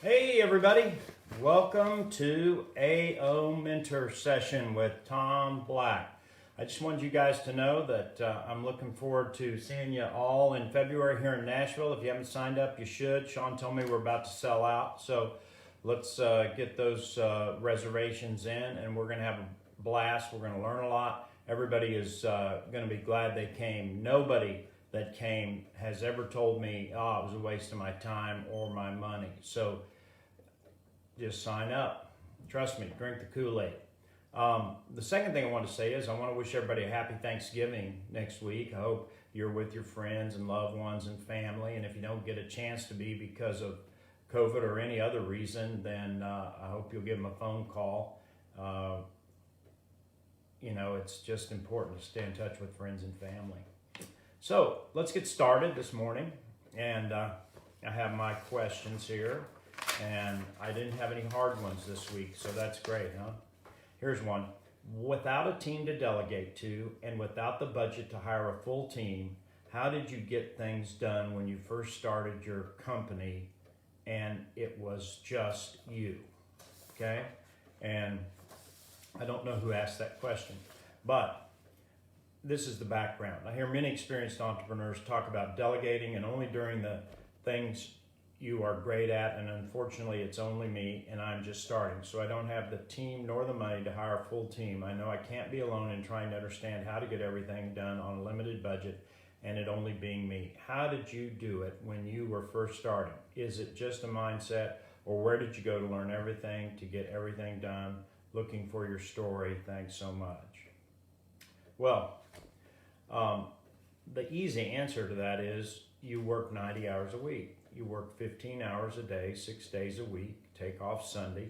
Hey everybody, welcome to AO Mentor Session with Tom Black. I just wanted you guys to know that I'm looking forward to seeing you all in February here in Nashville. If you haven't signed up, you should. Sean told me we're about to sell out, so let's get those reservations in, and we're going to have a blast. We're going to learn a lot. Everybody is going to be glad they came. Nobody that came has ever told me, oh, it was a waste of my time or my money. So just sign up. Trust me, drink the Kool-Aid. The second thing I want to say is I want to wish everybody a happy Thanksgiving next week. I hope you're with your friends and loved ones and family. And if you don't get a chance to be because of COVID or any other reason, then I hope you'll give them a phone call. It's just important to stay in touch with friends and family. So let's get started this morning. And I have my questions here. And I didn't have any hard ones this week, so that's great, huh? Here's one. Without a team to delegate to and without the budget to hire a full team, how did you get things done when you first started your company and it was just you? Okay? And I don't know who asked that question, but this is the background. I hear many experienced entrepreneurs talk about delegating and only during the things you are great at, and unfortunately it's only me and I'm just starting, so I don't have the team nor the money to hire a full team. I know I can't be alone in trying to understand how to get everything done on a limited budget and it only being me. How did you do it when you were first starting? Is it just a mindset, or where did you go to learn everything to get everything done? Looking for your story. Thanks so much. Well, the easy answer to that is you work 90 hours a week. You work 15 hours a day, 6 days a week, take off Sunday.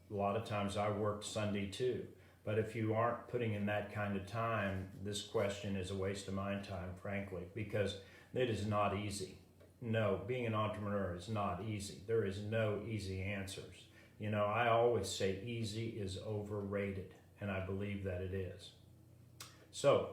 A lot of times I worked Sunday too. But if you aren't putting in that kind of time, this question is a waste of my time, frankly, because it is not easy. No, being an entrepreneur is not easy. There is no easy answers. I always say easy is overrated, and I believe that it is. So,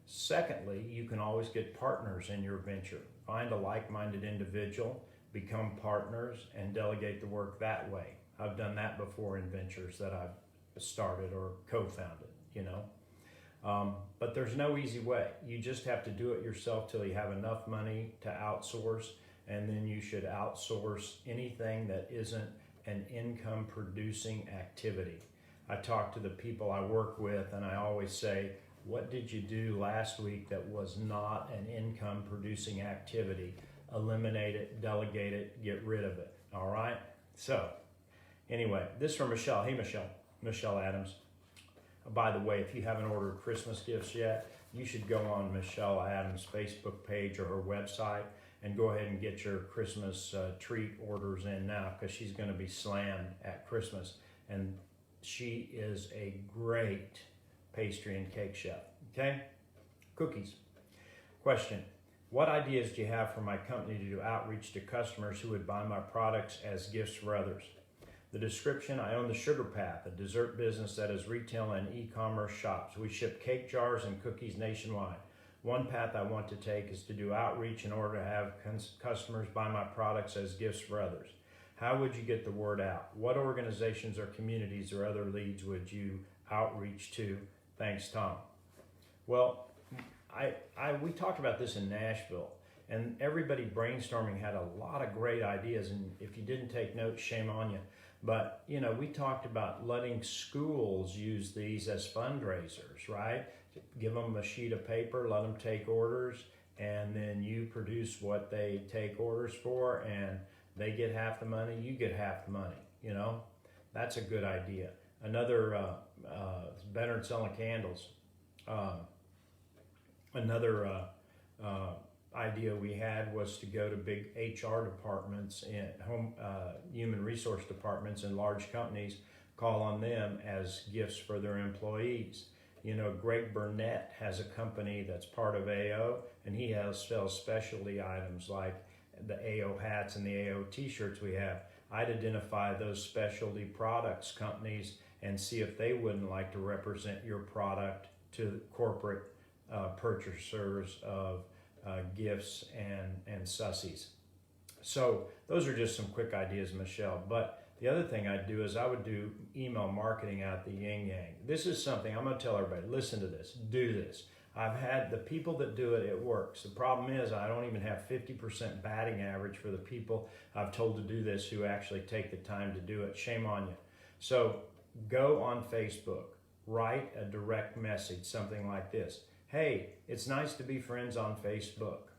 secondly, you can always get partners in your venture. Find a like-minded individual, become partners, and delegate the work that way. I've done that before in ventures that I've started or co-founded, But there's no easy way. You just have to do it yourself till you have enough money to outsource, and then you should outsource anything that isn't an income-producing activity. I talk to the people I work with, and I always say, what did you do last week that was not an income producing activity? Eliminate it, delegate it, get rid of it. All right? So, anyway, this from Michelle. Hey, Michelle Adams. By the way, if you haven't ordered Christmas gifts yet, you should go on Michelle Adams' Facebook page or her website and go ahead and get your Christmas treat orders in now, because she's going to be slammed at Christmas. And she is a great pastry and cake chef. Okay? Cookies. Question. What ideas do you have for my company to do outreach to customers who would buy my products as gifts for others? The description: I own the Sugar Path, a dessert business that is retail and e-commerce shops. We ship cake jars and cookies nationwide. One path I want to take is to do outreach in order to have customers buy my products as gifts for others. How would you get the word out? What organizations or communities or other leads would you outreach to? Thanks, Tom. Well, we talked about this in Nashville, and everybody brainstorming had a lot of great ideas, and if you didn't take notes, shame on you. But, we talked about letting schools use these as fundraisers, right? Give them a sheet of paper, let them take orders, and then you produce what they take orders for, and they get half the money, you get half the money, That's a good idea. Another, it's better than selling candles. Another idea we had was to go to big HR departments and human resource departments in large companies, call on them as gifts for their employees. Greg Burnett has a company that's part of AO, and he sells specialty items like the AO hats and the AO t-shirts we have. I'd identify those specialty products companies and see if they wouldn't like to represent your product to corporate purchasers of gifts and sussies. So those are just some quick ideas, Michelle. But the other thing I'd do is I would do email marketing out the yin yang. This is something I'm going to tell everybody, listen to this, do this. I've had the people that do it, it works. The problem is I don't even have 50% batting average for the people I've told to do this who actually take the time to do it. Shame on you. So go on Facebook, write a direct message, something like this. Hey, it's nice to be friends on Facebook.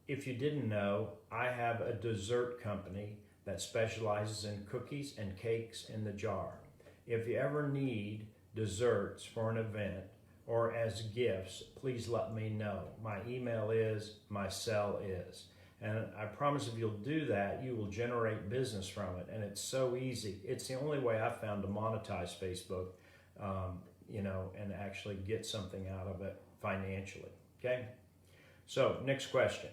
If you didn't know, I have a dessert company that specializes in cookies and cakes in the jar. If you ever need desserts for an event or as gifts, please let me know. My email is, my cell is. And I promise if you'll do that, you will generate business from it. And it's so easy. It's the only way I've found to monetize Facebook, and actually get something out of it financially. Okay? So, next question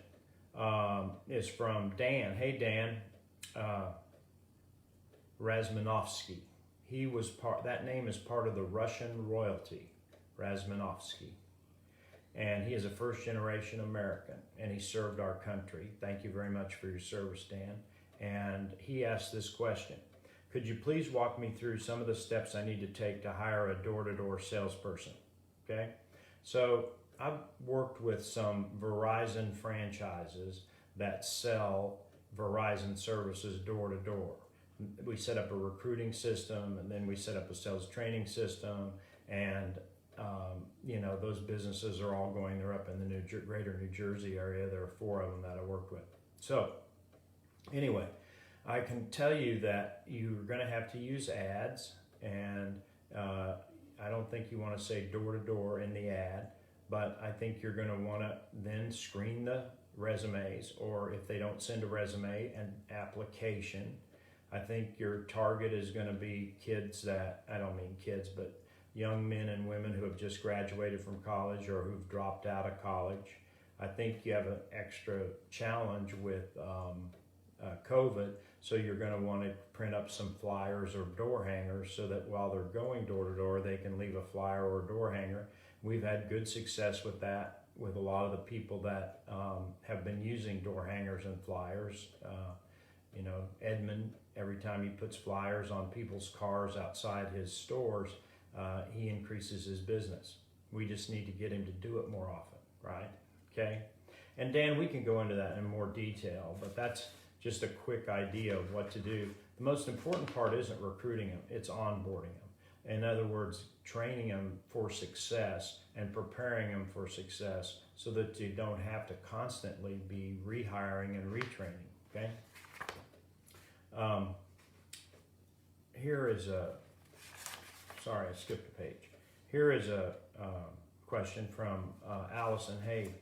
is from Dan. Hey, Dan. Razmanovsky. He was that name is part of the Russian royalty, Razmanovsky. And he is a first-generation American, and he served our country. Thank you very much for your service, Dan. And he asked this question. Could you please walk me through some of the steps I need to take to hire a door-to-door salesperson? Okay? So I've worked with some Verizon franchises that sell Verizon services door-to-door. We set up a recruiting system, and then we set up a sales training system, and those businesses are all going. They're up in the greater New Jersey area. There are 4 of them that I work with. So anyway, I can tell you that you're going to have to use ads, and I don't think you want to say door-to-door in the ad, but I think you're going to want to then screen the resumes, or if they don't send a resume, an application. I think your target is going to be kids that, I don't mean kids, but young men and women who have just graduated from college or who've dropped out of college. I think you have an extra challenge with COVID, so you're going to want to print up some flyers or door hangers so that while they're going door to door, they can leave a flyer or a door hanger. We've had good success with that with a lot of the people that have been using door hangers and flyers. Edmund, every time he puts flyers on people's cars outside his stores, he increases his business. We just need to get him to do it more often, right? Okay? And Dan, we can go into that in more detail, but that's just a quick idea of what to do. The most important part isn't recruiting them, it's onboarding them. In other words, training them for success and preparing them for success so that you don't have to constantly be rehiring and retraining, okay? Here is sorry, I skipped a page. Here is a question from Allison. Hey,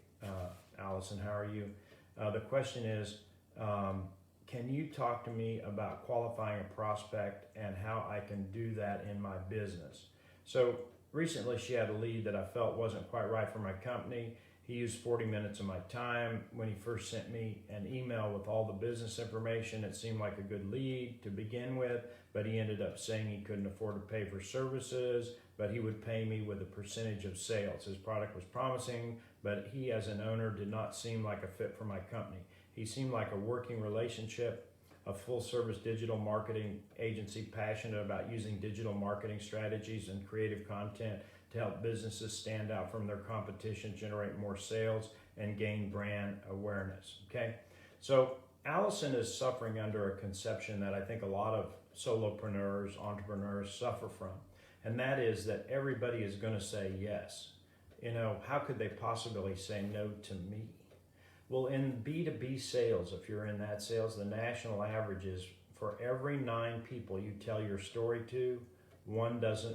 Allison, how are you? The question is, can you talk to me about qualifying a prospect and how I can do that in my business? So recently she had a lead that I felt wasn't quite right for my company. He used 40 minutes of my time. When he first sent me an email with all the business information, it seemed like a good lead to begin with, but he ended up saying he couldn't afford to pay for services, but he would pay me with a percentage of sales. His product was promising, but he as an owner did not seem like a fit for my company. He seemed like a working relationship, a full-service digital marketing agency passionate about using digital marketing strategies and creative content to help businesses stand out from their competition, generate more sales, and gain brand awareness, okay? So Allison is suffering under a conception that I think a lot of solopreneurs, entrepreneurs suffer from, and that is that everybody is going to say yes. How could they possibly say no to me? Well, in B2B sales, if you're in that sales, the national average is for every 9 people you tell your story to, one buys.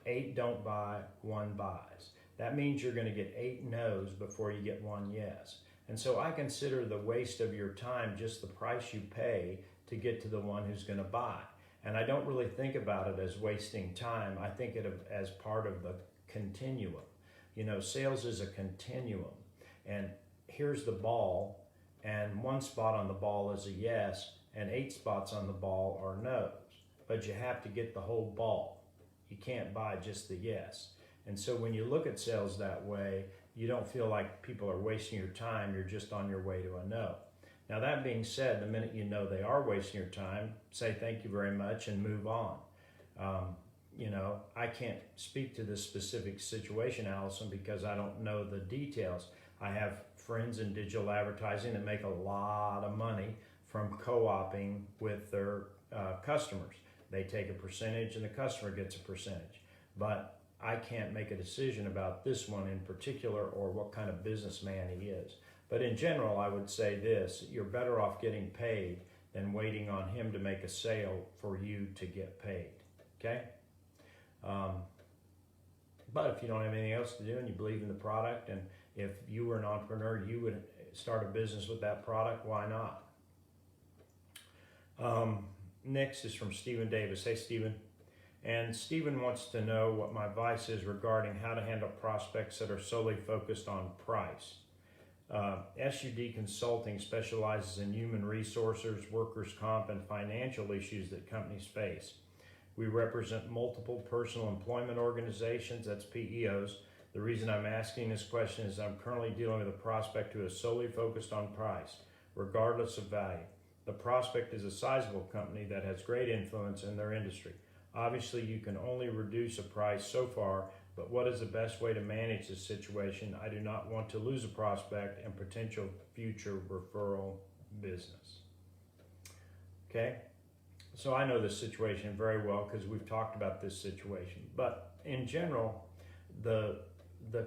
8 don't buy, 1 buys. That means you're going to get 8 no's before you get 1 yes. And so I consider the waste of your time just the price you pay to get to the one who's going to buy. And I don't really think about it as wasting time. I think it as part of the continuum. Sales is a continuum. And here's the ball, and 1 spot on the ball is a yes, and 8 spots on the ball are no's. But you have to get the whole ball. You can't buy just the yes. And so when you look at sales that way, you don't feel like people are wasting your time, you're just on your way to a no. Now that being said, the minute you know they are wasting your time, say thank you very much and move on. I can't speak to this specific situation, Allison, because I don't know the details. I have friends in digital advertising that make a lot of money from co-oping with their customers. They take a percentage and the customer gets a percentage. But I can't make a decision about this one in particular or what kind of businessman he is. But in general, I would say this: you're better off getting paid than waiting on him to make a sale for you to get paid. Okay? But if you don't have anything else to do and you believe in the product, and if you were an entrepreneur, you would start a business with that product, why not? Next is from Stephen Davis. Hey, Stephen. And Stephen wants to know what my advice is regarding how to handle prospects that are solely focused on price. SUD Consulting specializes in human resources, workers' comp, and financial issues that companies face. We represent multiple personal employment organizations, that's PEOs. The reason I'm asking this question is I'm currently dealing with a prospect who is solely focused on price, regardless of value. The prospect is a sizable company that has great influence in their industry. Obviously, you can only reduce a price so far, but what is the best way to manage this situation? I do not want to lose a prospect and potential future referral business. Okay, so I know this situation very well because we've talked about this situation. But in general, the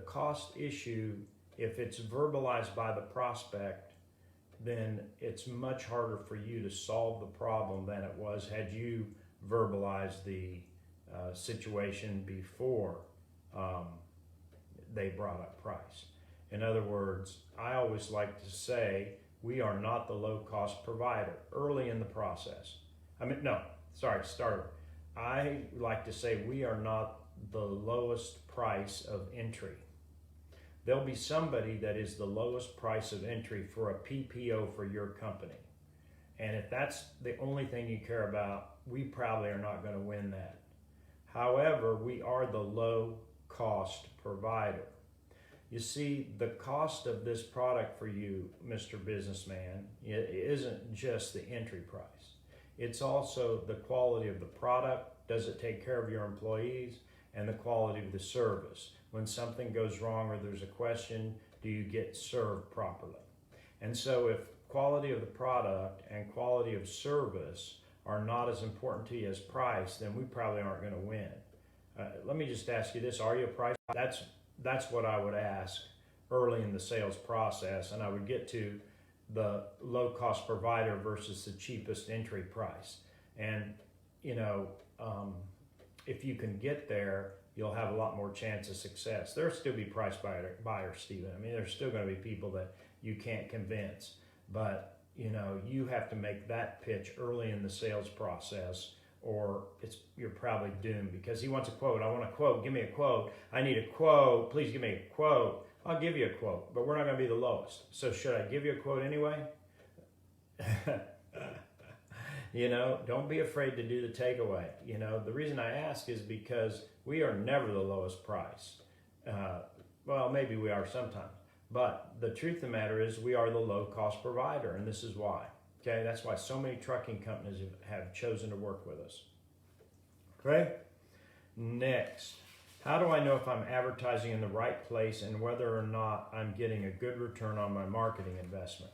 cost issue, if it's verbalized by the prospect, then it's much harder for you to solve the problem than it was had you verbalized the situation before they brought up price. In other words, I always like to say we are not the low-cost provider early in the process. I like to say we are not the lowest price of entry. There'll be somebody that is the lowest price of entry for a PPO for your company. And if that's the only thing you care about, we probably are not going to win that. However, we are the low-cost provider. You see, the cost of this product for you, Mr. Businessman, it isn't just the entry price. It's also the quality of the product. Does it take care of your employees? And the quality of the service. When something goes wrong or there's a question, do you get served properly? And so if quality of the product and quality of service are not as important to you as price, then we probably aren't going to win. Let me just ask you this: are you a price? That's what I would ask early in the sales process, and I would get to the low-cost provider versus the cheapest entry price. And if you can get there, you'll have a lot more chance of success. There'll still be price buyers, Stephen. I mean, there's still going to be people that you can't convince, but you have to make that pitch early in the sales process, or you're probably doomed, because he wants a quote. I want a quote. Give me a quote. I need a quote. Please give me a quote. I'll give you a quote, but we're not going to be the lowest. So should I give you a quote anyway? Don't be afraid to do the takeaway. The reason I ask is because we are never the lowest price. Well, maybe we are sometimes. But the truth of the matter is we are the low-cost provider, and this is why. Okay, that's why so many trucking companies have chosen to work with us. Okay, next. How do I know if I'm advertising in the right place and whether or not I'm getting a good return on my marketing investment?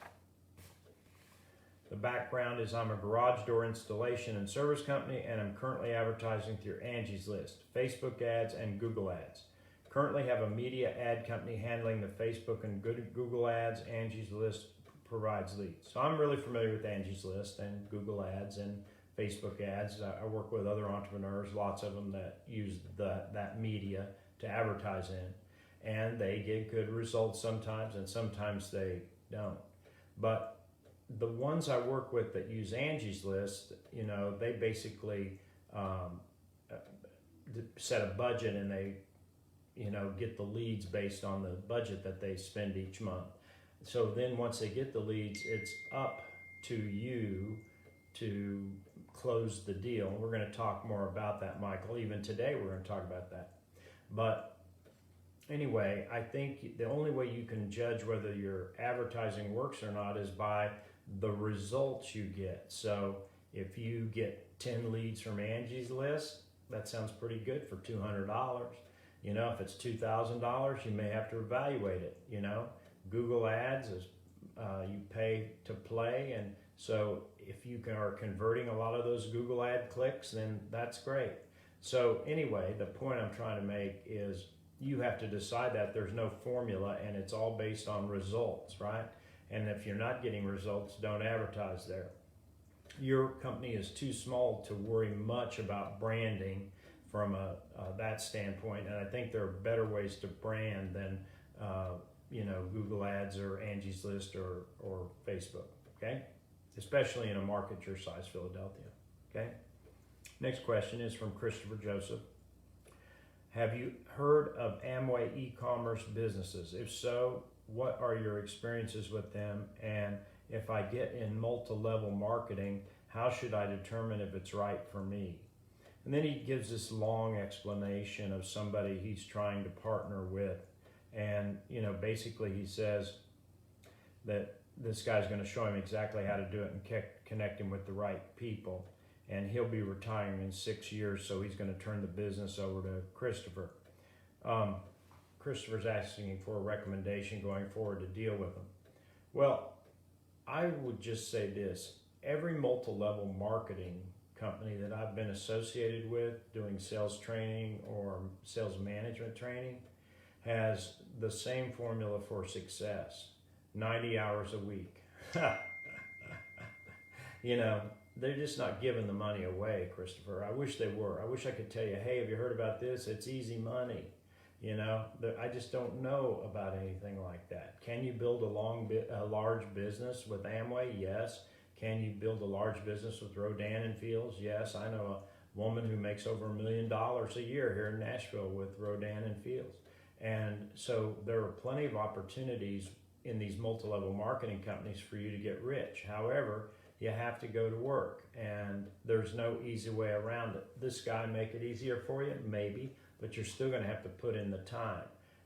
The background is I'm a garage door installation and service company, and I'm currently advertising through Angie's List, Facebook ads, and Google ads. Currently have a media ad company handling the Facebook and Google ads. Angie's List provides leads. So I'm really familiar with Angie's List and Google ads and Facebook ads. I work with other entrepreneurs, lots of them that use that media to advertise in, and they get good results sometimes, and sometimes they don't. But the ones I work with that use Angie's List, they basically set a budget, and they get the leads based on the budget that they spend each month. So then once they get the leads, it's up to you to close the deal. We're going to talk more about that, Michael. Even today we're going to talk about that. But anyway, I think the only way you can judge whether your advertising works or not is by the results you get. So if you get 10 leads from Angie's List, that sounds pretty good for $200. You know, if it's $2,000, you may have to evaluate it. You know, Google Ads is you pay to play, and so if you are converting a lot of those Google ad clicks, then that's great. So anyway, the point I'm trying to make is you have to decide that there's no formula, and it's all based on results, right? And if you're not getting results, don't advertise there. Your company is too small to worry much about branding from that standpoint, and I think there are better ways to brand than Google Ads or Angie's List or Facebook, okay? Especially in a market your size, Philadelphia, okay? Next question is from Christopher Joseph. Have you heard of Amway e-commerce businesses? If so, what are your experiences with them? And if I get in multi-level marketing, how should I determine if it's right for me? And then he gives this long explanation of somebody he's trying to partner with. And, basically he says that this guy's going to show him exactly how to do it and connect him with the right people. And he'll be retiring in 6 years, so he's going to turn the business over to Christopher. Christopher's asking for a recommendation going forward to deal with him. Well, I would just say this. Every multi-level marketing company that I've been associated with doing sales training or sales management training has the same formula for success. 90 hours a week. They're just not giving the money away, Christopher. I wish they were. I wish I could tell you, hey, have you heard about this? It's easy money. I just don't know about anything like that. Can you build a large business with Amway? Yes. Can you build a large business with Rodan and Fields? Yes. I know a woman who makes over $1 million a year here in Nashville with Rodan and Fields. And so there are plenty of opportunities in these multi-level marketing companies for you to get rich. However, you have to go to work, and there's no easy way around it. This guy make it easier for you? Maybe, but you're still going to have to put in the time.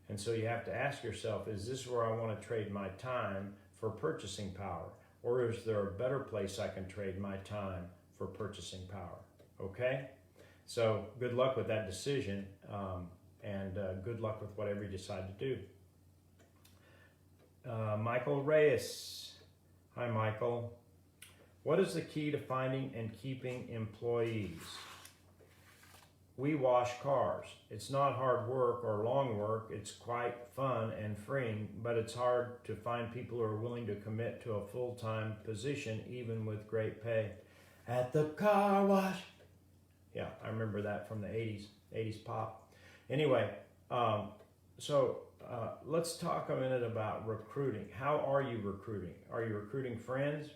And so you have to ask yourself, is this where I want to trade my time for purchasing power? Or is there a better place I can trade my time for purchasing power? Okay? So good luck with that decision, and good luck with whatever you decide to do. Michael Reyes. Hi, Michael. What is the key to finding and keeping employees? We wash cars. It's not hard work or long work. It's quite fun and freeing, but it's hard to find people who are willing to commit to a full-time position, even with great pay. At the car wash. Yeah, I remember that from the 80s pop. Anyway, let's talk a minute about recruiting. How are you recruiting? Are you recruiting friends?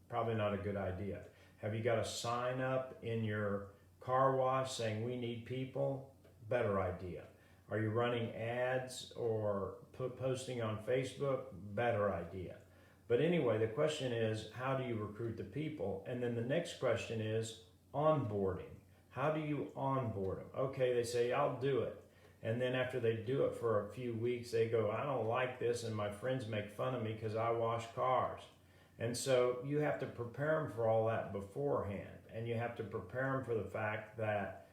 Probably not a good idea. Have you got a sign up in your car wash saying we need people? Better idea. Are you running ads or posting on Facebook? Better idea. But anyway, the question is, how do you recruit the people? And then the next question is onboarding. How do you onboard them? Okay, they say, I'll do it. And then after they do it for a few weeks, they go, I don't like this, and my friends make fun of me because I wash cars. And so you have to prepare them for all that beforehand. And you have to prepare them for the fact that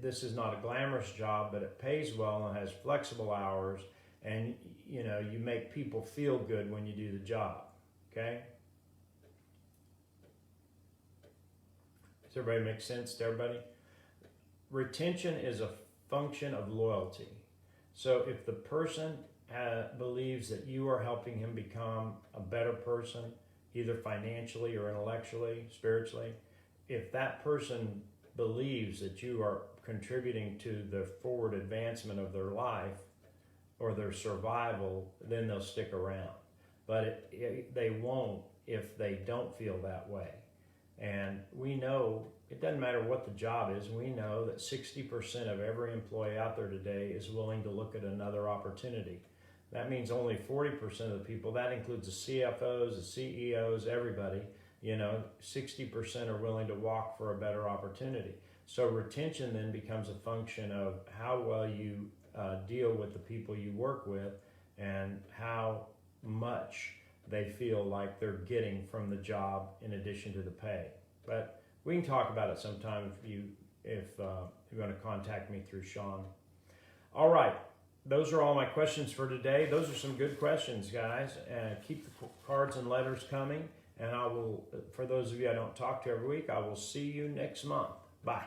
this is not a glamorous job, but it pays well and has flexible hours. And, you make people feel good when you do the job. Okay? Does everybody make sense to everybody? Retention is a function of loyalty. So if the person believes that you are helping him become a better person, either financially or intellectually, spiritually, if that person believes that you are contributing to the forward advancement of their life or their survival, then they'll stick around. But they won't if they don't feel that way. And we know, it doesn't matter what the job is, we know that 60% of every employee out there today is willing to look at another opportunity. That means only 40% of the people, that includes the CFOs, the CEOs, everybody, 60% are willing to walk for a better opportunity. So retention then becomes a function of how well you deal with the people you work with and how much they feel like they're getting from the job in addition to the pay. But we can talk about it sometime if you're going to contact me through Shawn. All right. Those are all my questions for today. Those are some good questions, guys. Keep the cards and letters coming. And I will, for those of you I don't talk to every week, I will see you next month. Bye.